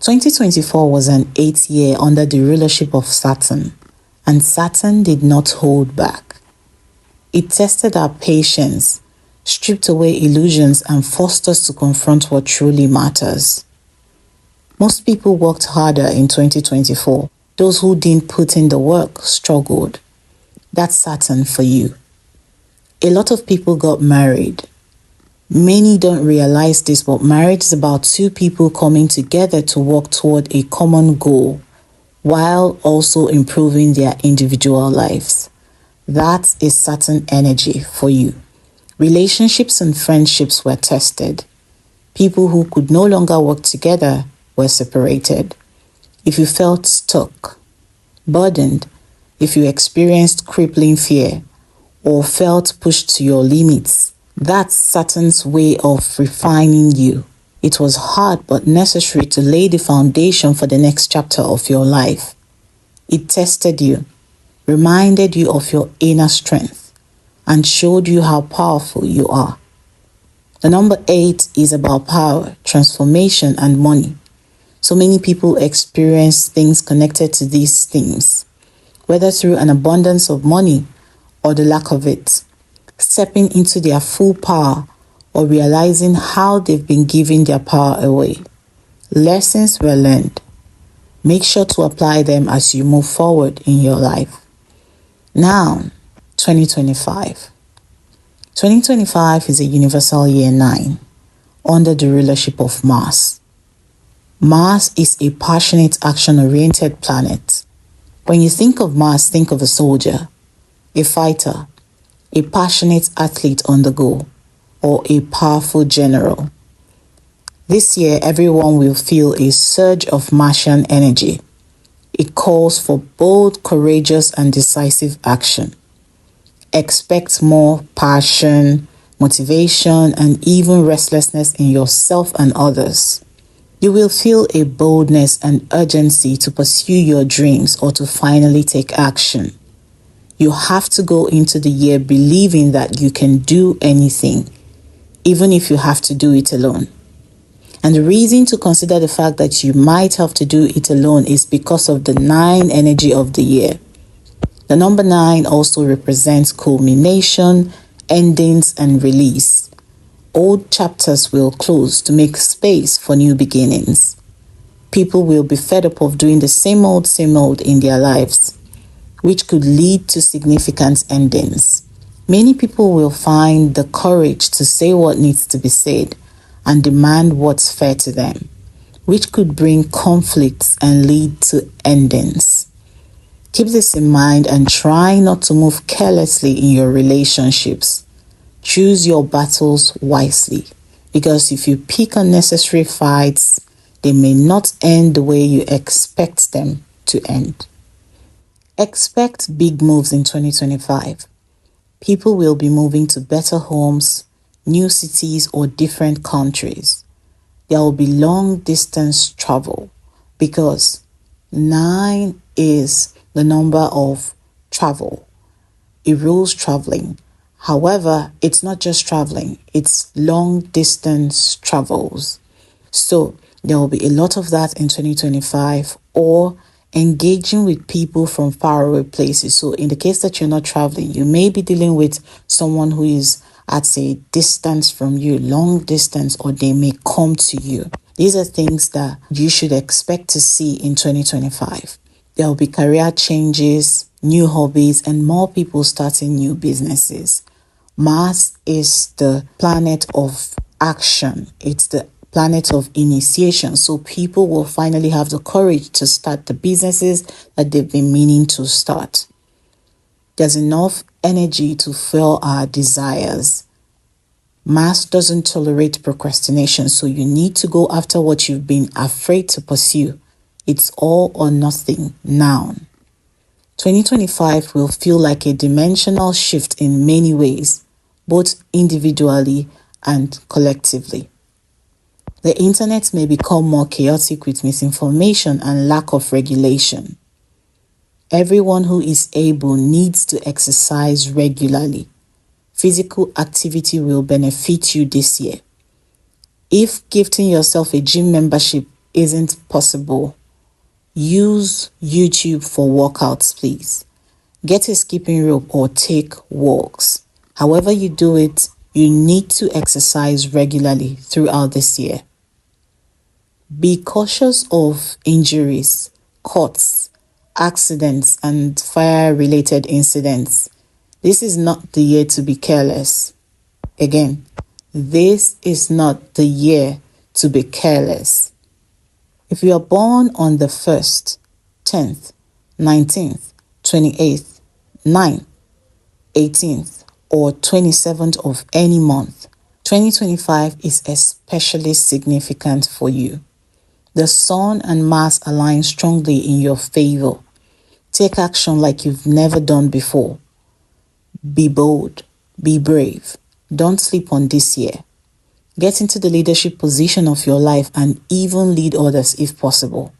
2024 was an 8th year under the rulership of Saturn, and Saturn did not hold back. It tested our patience, stripped away illusions, and forced us to confront what truly matters. Most people worked harder in 2024. Those who didn't put in the work struggled. That's Saturn for you. A lot of people got married. Many don't realize this, but marriage is about two people coming together to work toward a common goal while also improving their individual lives. That is Saturn energy for you. Relationships and friendships were tested. People who could no longer work together were separated. If you felt stuck, burdened, if you experienced crippling fear, or felt pushed to your limits, that's Saturn's way of refining you. It was hard but necessary to lay the foundation for the next chapter of your life. It tested you, reminded you of your inner strength, and showed you how powerful you are. The number 8 is about power, transformation, and money. So many people experience things connected to these themes, whether through an abundance of money or the lack of it, stepping into their full power or realizing how they've been giving their power away. Lessons were learned. Make sure to apply them as you move forward in your life. Now, 2025. 2025 is a universal year 9 under the rulership of Mars. Mars is a passionate, action-oriented planet. When you think of Mars, think of a soldier, a fighter, a passionate athlete on the go, or a powerful general. This year, everyone will feel a surge of Martian energy. It calls for bold, courageous, and decisive action. Expect more passion, motivation, and even restlessness in yourself and others. You will feel a boldness and urgency to pursue your dreams or to finally take action. You have to go into the year believing that you can do anything, even if you have to do it alone. And the reason to consider the fact that you might have to do it alone is because of the 9 energy of the year. The number 9 also represents culmination, endings, and release. Old chapters will close to make space for new beginnings. People will be fed up of doing the same old in their lives, which could lead to significant endings. Many people will find the courage to say what needs to be said and demand what's fair to them, which could bring conflicts and lead to endings. Keep this in mind and try not to move carelessly in your relationships. Choose your battles wisely, because if you pick unnecessary fights, they may not end the way you expect them to end. Expect big moves in 2025. People will be moving to better homes, new cities, or different countries. There will be long distance travel because 9 is the number of travel. It rules traveling. However, it's not just traveling, it's long distance travels. So there will be a lot of that in 2025, or engaging with people from faraway places. So in the case that you're not traveling, you may be dealing with someone who is at a distance from you, long distance, or they may come to you. These are things that you should expect to see in 2025. There will be career changes, new hobbies, and more people starting new businesses. Mars is the planet of action. It's the planet of initiation. So people will finally have the courage to start the businesses that they've been meaning to start. There's enough energy to fuel our desires. Mars doesn't tolerate procrastination, so you need to go after what you've been afraid to pursue. It's all or nothing now. 2025 will feel like a dimensional shift in many ways, both individually and collectively. The internet may become more chaotic with misinformation and lack of regulation. Everyone who is able needs to exercise regularly. Physical activity will benefit you this year. If gifting yourself a gym membership isn't possible, use YouTube for workouts, please. Get a skipping rope or take walks. However you do it, you need to exercise regularly throughout this year. Be cautious of injuries, cuts, accidents, and fire-related incidents. This is not the year to be careless. Again, this is not the year to be careless. If you are born on the 1st, 10th, 19th, 28th, 9th, 18th, or 27th of any month, 2025 is especially significant for you. The Sun and Mars align strongly in your favor. Take action like you've never done before. Be bold. Be brave. Don't sleep on this year. Get into the leadership position of your life and even lead others if possible.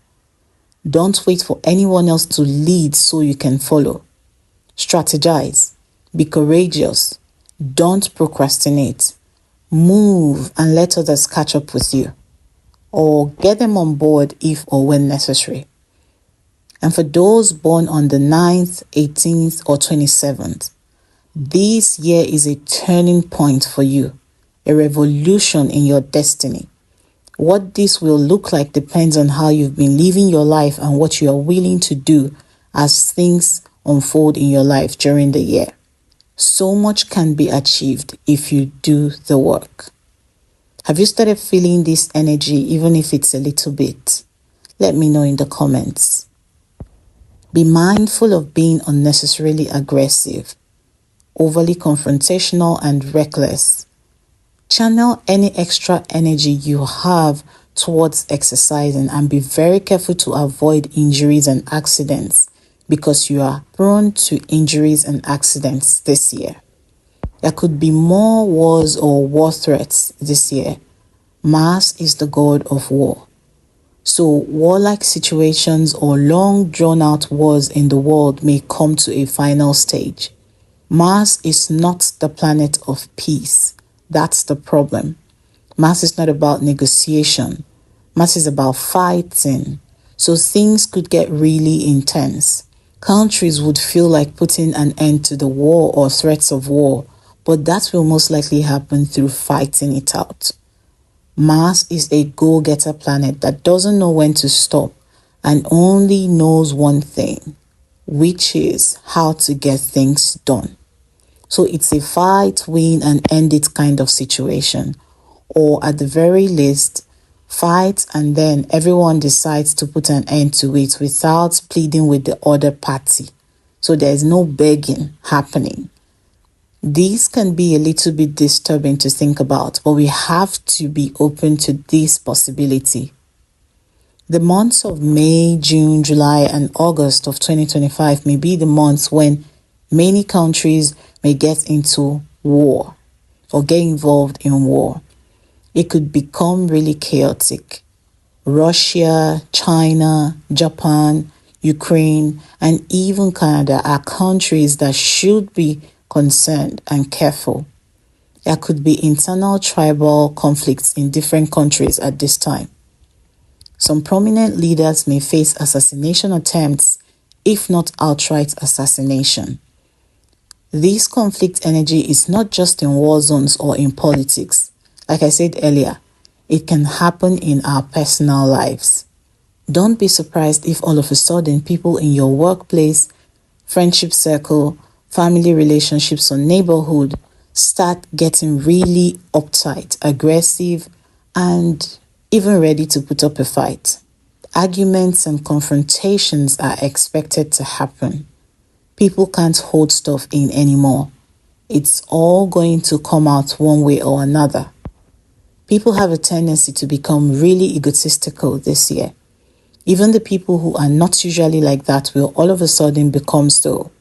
Don't wait for anyone else to lead so you can follow. Strategize. Be courageous. Don't procrastinate. Move and let others catch up with you, or get them on board if or when necessary. And for those born on the 9th, 18th, or 27th, this year is a turning point for you, a revolution in your destiny. What this will look like depends on how you've been living your life and what you are willing to do as things unfold in your life during the year. So much can be achieved if you do the work. Have you started feeling this energy, even if it's a little bit? Let me know in the comments. Be mindful of being unnecessarily aggressive, overly confrontational, and reckless. Channel any extra energy you have towards exercising and be very careful to avoid injuries and accidents, because you are prone to injuries and accidents this year. There could be more wars or war threats this year. Mars is the god of war. So warlike situations or long drawn-out wars in the world may come to a final stage. Mars is not the planet of peace. That's the problem. Mars is not about negotiation. Mars is about fighting. So things could get really intense. Countries would feel like putting an end to the war or threats of war, but that will most likely happen through fighting it out. Mars is a go-getter planet that doesn't know when to stop and only knows one thing, which is how to get things done. So it's a fight, win, and end it kind of situation. Or at the very least, fight and then everyone decides to put an end to it without pleading with the other party. So there's no begging happening. These can be a little bit disturbing to think about, but we have to be open to this possibility. The months of May, June, July, and August of 2025 may be the months when many countries may get into war or get involved in war. It could become really chaotic. Russia, China, Japan, Ukraine, and even Canada are countries that should be concerned and careful. There could be internal tribal conflicts in different countries at this time. Some prominent leaders may face assassination attempts, if not outright assassination. This conflict energy is not just in war zones or in politics. Like I said earlier, it can happen in our personal lives. Don't be surprised if all of a sudden people in your workplace, friendship circle, family relationships, or neighborhood start getting really uptight, aggressive, and even ready to put up a fight. Arguments and confrontations are expected to happen. People can't hold stuff in anymore. It's all going to come out one way or another. People have a tendency to become really egotistical this year. Even the people who are not usually like that will all of a sudden become so.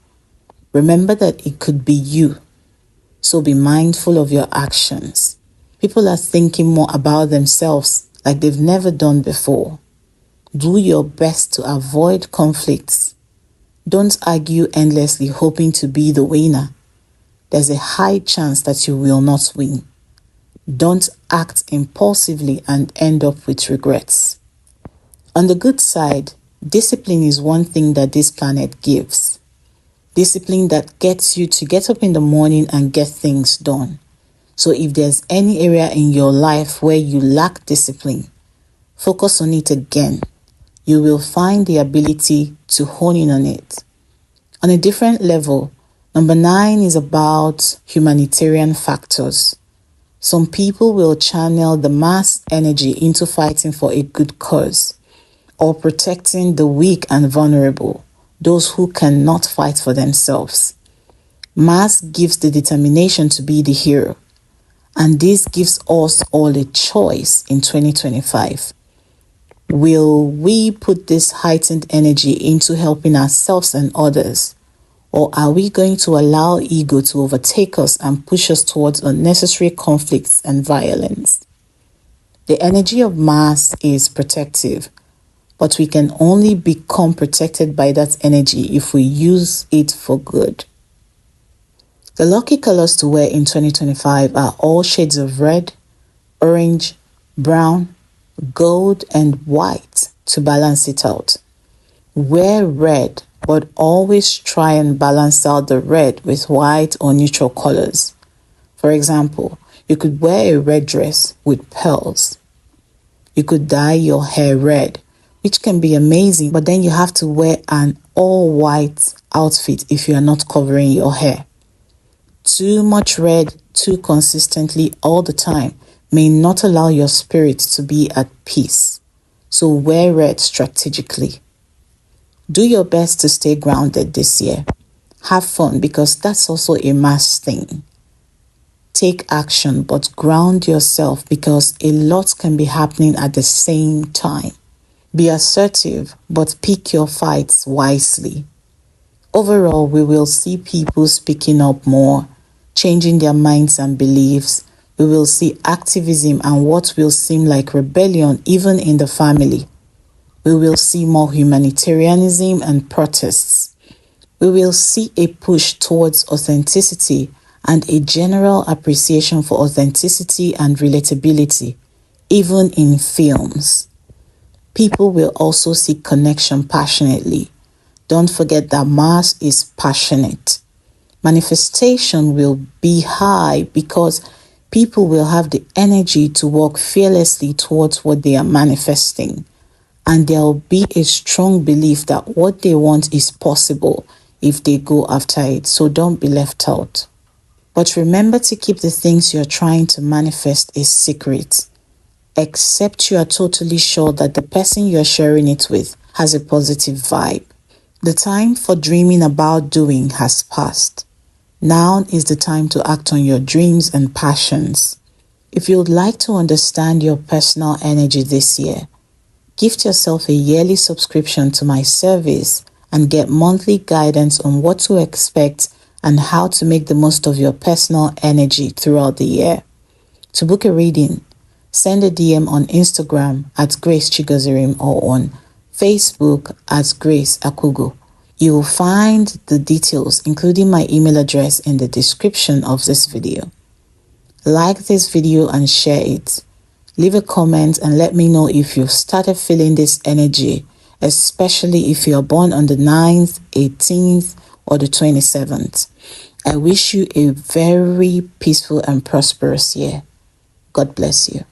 Remember that it could be you, so be mindful of your actions. People are thinking more about themselves like they've never done before. Do your best to avoid conflicts. Don't argue endlessly hoping to be the winner. There's a high chance that you will not win. Don't act impulsively and end up with regrets. On the good side, discipline is one thing that this planet gives. Discipline that gets you to get up in the morning and get things done. So if there's any area in your life where you lack discipline, focus on it again. You will find the ability to hone in on it. On a different level, number 9 is about humanitarian factors. Some people will channel the mass energy into fighting for a good cause, or protecting the weak and vulnerable, those who cannot fight for themselves. Mass gives the determination to be the hero, and this gives us all a choice in 2025. Will we put this heightened energy into helping ourselves and others? Or are we going to allow ego to overtake us and push us towards unnecessary conflicts and violence? The energy of mass is protective, but we can only become protected by that energy if we use it for good. The lucky colors to wear in 2025 are all shades of red, orange, brown, gold, and white to balance it out. Wear red, but always try and balance out the red with white or neutral colors. For example, you could wear a red dress with pearls. You could dye your hair red, which can be amazing, but then you have to wear an all-white outfit if you are not covering your hair. Too much red too consistently all the time may not allow your spirit to be at peace. So wear red strategically. Do your best to stay grounded this year. Have fun, because that's also a mass thing. Take action, but ground yourself, because a lot can be happening at the same time. Be assertive, but pick your fights wisely. Overall, we will see people speaking up more, changing their minds and beliefs. We will see activism and what will seem like rebellion even in the family. We will see more humanitarianism and protests. We will see a push towards authenticity and a general appreciation for authenticity and relatability, even in films. People will also seek connection passionately. Don't forget that Mars is passionate. Manifestation will be high because people will have the energy to walk fearlessly towards what they are manifesting. And there will be a strong belief that what they want is possible if they go after it. So don't be left out. But remember to keep the things you're trying to manifest a secret, except you are totally sure that the person you're sharing it with has a positive vibe. The time for dreaming about doing has passed. Now is the time to act on your dreams and passions. If you would like to understand your personal energy this year, gift yourself a yearly subscription to my service and get monthly guidance on what to expect and how to make the most of your personal energy throughout the year. To book a reading, send a DM on Instagram at Grace Chigozirim or on Facebook at Grace Akugo. You will find the details, including my email address, in the description of this video. Like this video and share it. Leave a comment and let me know if you've started feeling this energy, especially if you're born on the 9th, 18th, or the 27th. I wish you a very peaceful and prosperous year. God bless you.